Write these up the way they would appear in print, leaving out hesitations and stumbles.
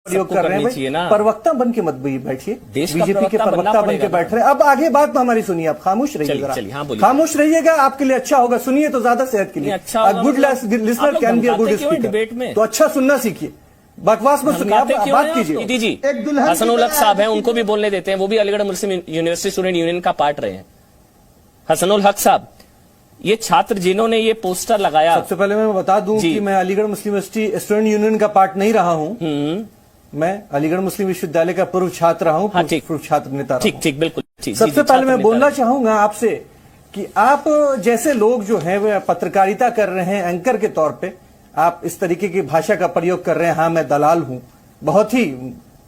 प्रयोग कर रहे हैं भाई, प्रवक्ता बन के मत बैठिए, बीजेपी के प्रवक्ता बन के बैठ रहे हैं। अब आगे बात तो हमारी सुनिए, आप खामोश रहिए जरा, खामोश रहिएगा, आपके लिए अच्छा होगा, सुनिए तो ज्यादा सेहत के लिए। Good listener can be a good speaker, तो अच्छा सुनना सीखिए, बकवास में सुनिए, आप बात कीजिए। एक दुल्हन हसनुल हक साहब हैं, उनको भी बोलने देते हैं, वो भी अलीगढ़ मुस्लिम यूनिवर्सिटी स्टूडेंट यूनियन का पार्ट रहे हैं। हसनुल हक साहब, ये छात्र जिन्होंने ये पोस्टर लगाया, सबसे पहले मैं बता दूं कि मैं अलीगढ़ मुस्लिम यूनिवर्सिटी स्टूडेंट यूनियन का पार्ट नहीं रहा हूं, मैं अलीगढ़ मुस्लिम विश्वविद्यालय का पूर्व छात्र रहा हूं, पूर्व छात्र नेता। ठीक बिल्कुल। सबसे पहले मैं बोलना चाहूंगा आपसे कि आप जैसे लोग जो हैं वे पत्रकारिता कर रहे हैं, एंकर के तौर पे आप इस तरीके की भाषा का प्रयोग कर रहे हैं, हाँ मैं दलाल हूं, बहुत ही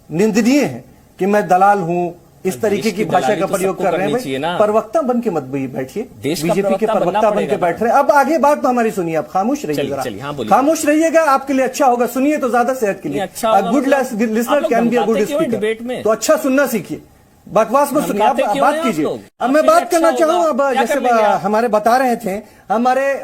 निंदनीय है कि मैं दलाल हूं, इस तरीके की भाषा का प्रयोग कर रहे हैं भाई, प्रवक्ता बन के मत बैठिए, बीजेपी के प्रवक्ता बन के बैठ रहे हैं। अब आगे बात तो हमारी सुनिए, आप खामोश रहिए जरा, खामोश रहिएगा, आपके लिए अच्छा होगा, सुनिए तो ज्यादा सेहत के लिए। Good listener can be a good speaker, तो अच्छा सुनना सीखिए, बकवास में सुनिए, आप बात कीजिए। अब मैं बात करना चाहूँ, अब जैसे हमारे बता रहे थे, हमारे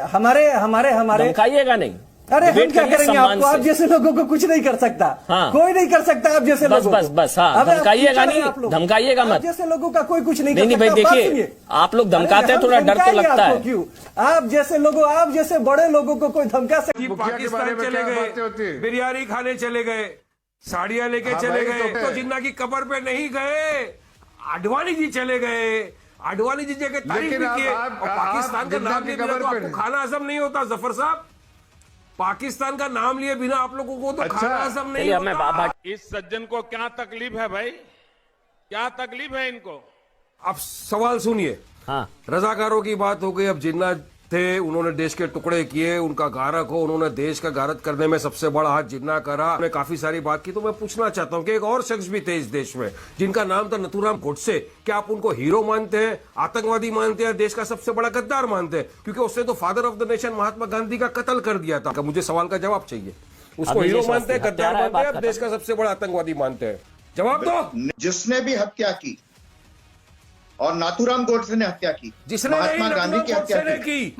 धमकाइएगा नहीं, अरे हम क्या करेंगे आपको, आप जैसे लोगों को कुछ नहीं कर सकता, कोई नहीं कर सकता आप जैसे लोगों को। बस धमकाइएगा नहीं, धमकाइएगा मत, जैसे लोगों का कोई कुछ नहीं। नहीं भाई देखिए, आप लोग धमकाते हैं, थोड़ा डर तो लगता है। क्यों आप जैसे लोगों, आप जैसे बड़े लोगों को कोई धमका सकते? पाकिस्तान चले गए, बिरयानी खाने चले गए, साड़ियां लेके चले गए, तो जिन्ना की कब्र पे नहीं गए, आडवाणी जी चले गए, आडवाणी जी जगह तारीफ भी किए, पाकिस्तान का नाम लिए बिना तो आपको खाना हजम नहीं होता। जफर साहब, पाकिस्तान का नाम लिए बिना आप लोगों को तो खाना हजम नहीं होता। इस सज्जन को क्या तकलीफ है भाई, क्या तकलीफ है इनको? अब सवाल सुनिए, रजाकारों की बात हो गई। अब जिन्ना थे, उन्होंने देश के टुकड़े किए, उनका गारक हो, उन्होंने देश का गारत करने में सबसे बड़ा हाथ जिन्ना करा। हमने काफी सारी बात की, तो मैं पूछना चाहता हूं कि एक और शख्स भी थे इस देश में जिनका नाम था नथुराम गोडसे, क्या आप उनको हीरो मानते हैं, आतंकवादी मानते हैं, देश का सबसे बड़ा गद्दार मानते हैं? क्योंकि उसने तो father of the nation Mahatma Gandhi का कत्ल कर दिया था। मुझे सवाल का जवाब चाहिए, उसको हीरो मानते हैं, गद्दार मानते हैं, देश का सबसे बड़ा आतंकवादी मानते हैं? जवाब दो। जिसने भी हत्या की, और नाथूराम गोडसे ने हत्या की, जिसने महात्मा गांधी की हत्या की।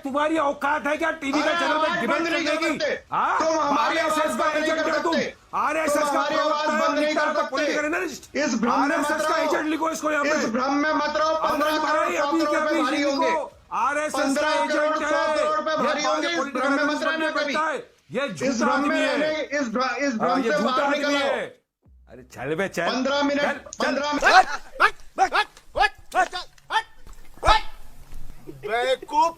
तुम्हारी औकात है क्या टीवी का चैनल पे डिबेट करने की? तुम हमारी आरएसएस का एजेंट है, तुम आरएसएस का इस भ्रम में मत रहो, एजेंट लिखो इसको यहाँ पे, इस भ्रम में मत रहो। 15 करोड़ रुपए भारी होंगे, आरएसएस का एजेंट है, भारी होंगे, इस भ्रम में मत रहना कभी। ये इस भ्रम में रहने, इस भ्रम से बाहर निकलो। अरे चल बे चल, 15 मिनट बेवकूफ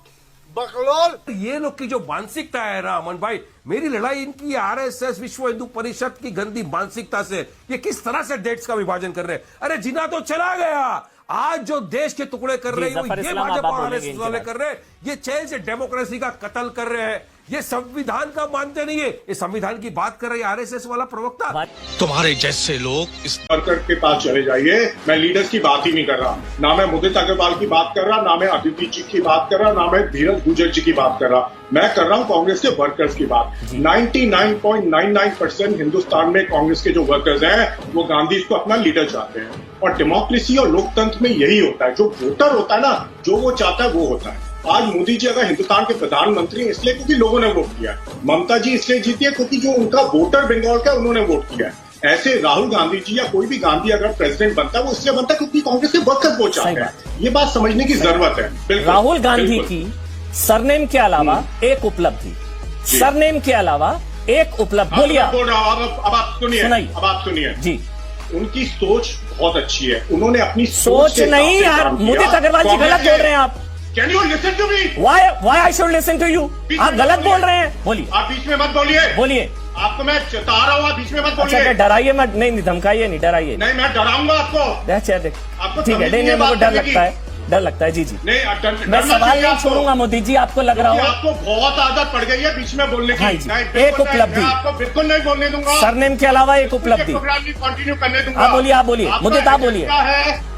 बकलोल। ये लोग की जो मानसिकता है ना अमन भाई, मेरी लड़ाई इनकी आरएसएस विश्व हिंदू परिषद की गंदी मानसिकता से। ये किस तरह से डेट्स का विभाजन कर रहे हैं? अरे जिन्ना तो चला गया, आज जो देश के टुकड़े कर रहे हैं ये भाजपा और आरएसएस वाले कर रहे हैं। ये चैन से डेमोक्रेसी का कत्ल कर रहे हैं, ये संविधान का मानते नहीं है, ये संविधान की बात कर रहे हैं आरएसएस वाला प्रवक्ता। तुम्हारे जैसे लोग इस वर्कर के पास चले जाइए। मैं लीडर्स की बात ही नहीं कर रहा, ना मैं मुदित अग्रवाल की बात कर रहा, ना मैं अदिति जी की बात कर रहा, ना मैं धीरज गुर्जर जी की बात कर रहा। मैं कर रहा हूं कांग्रेस के वर्कर्स की बात। 99.99% हिंदुस्तान में कांग्रेस के जो वर्कर्स हैं वो गांधी को अपना लीडर चाहते हैं, और डेमोक्रेसी और लोकतंत्र में यही होता है, जो वोटर होता है ना, जो वो चाहता है वो होता है। आज मोदी जी अगर हिंदुस्तान के प्रधानमंत्री हैं इसलिए क्योंकि लोगों ने वोट किया है, ममता जी इसलिए जीती है क्योंकि जो उनका वोटर बंगाल का उन्होंने वोट किया है। ऐसे राहुल गांधी जी या कोई भी गांधी अगर प्रेसिडेंट बनता है वो इसलिए बनता है क्योंकि कांग्रेस के वर्कर्स वोट चाहते हैं। ये बात समझने की जरूरत है। राहुल गांधी की सरनेम के अलावा एक उपलब्धि, सरनेम के अलावा एक उपलब्धि बोलिए। अब आप सुनिए जी, उनकी सोच बहुत अच्छी है, उन्होंने अपनी सोच नहीं यार, मुदित अग्रवाल जी गलत बोल रहे हैं आप। Can you listen to me? Why I should listen to you? आप गलत बोल रहे हैं, बोलिए। आप बीच में मत बोलिए, बोलिए। आपको मैं चेता रहा हूँ, आप बीच में मत बोलिए। अच्छा डराइए मत, नहीं धमकाइए नहीं, डराइए नहीं, मैं डराऊंगा आपको। आपको ठीक है, नहीं मुझे डर लगता है, डर लगता है। जी नहीं, मैं सवाल नहीं छोड़ूंगा मोदी जी, आपको लग रहा हो आपको बहुत आदत पड़ गई है बीच में बोलने की। एक उपलब्धि आपको बिल्कुल नहीं बोलने दूंगा, सरनेम के अलावा एक उपलब्धि कंटिन्यू करने दूंगा। आप बोलिए मुझे आप बोलिए।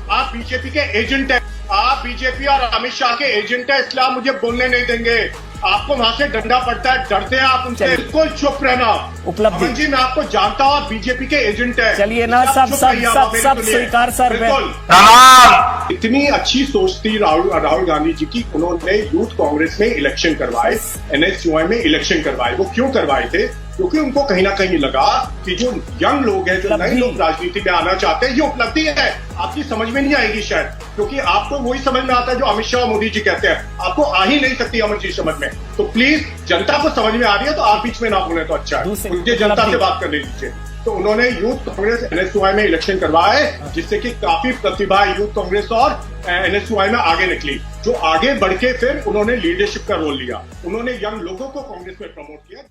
आप बीजेपी के एजेंट है, आप बीजेपी और अमित शाह के एजेंट है, इसलिए आप मुझे बोलने नहीं देंगे। आपको वहां से डंडा पड़ता है, डरते हैं आप उनसे, बिल्कुल चुप रहना। उपलब्धि जी मैं आपको जानता हूँ, आप बीजेपी के एजेंट है। चलिए ना, सब स्वीकार सर। इतनी अच्छी सोच थी राहुल गांधी जी की, उन्होंने यूथ कांग्रेस में इलेक्शन करवाए, NSUI में इलेक्शन करवाए। वो क्यों करवाए थे? क्योंकि उनको कहीं ना कहीं लगा कि जो यंग लोग हैं, जो नए लोग राजनीति में आना चाहते हैं, ये उपलब्धि है। आपकी समझ में नहीं आएगी शायद, क्योंकि आपको वही समझ में आता है जो अमित शाह और मोदी जी कहते हैं, आपको आ ही नहीं सकती अमर जी समझ में। तो प्लीज, जनता को समझ में आ रही है तो आप बीच में ना बोले तो अच्छा है, मुझे जनता से बात करने दीजिए। तो उन्होंने यूथ कांग्रेस NSUI में इलेक्शन करवाया है, जिससे कि काफी प्रतिभा यूथ कांग्रेस और NSUI में आगे निकली, जो आगे बढ़ के फिर उन्होंने लीडरशिप का रोल लिया, उन्होंने यंग लोगों को कांग्रेस में प्रमोट किया।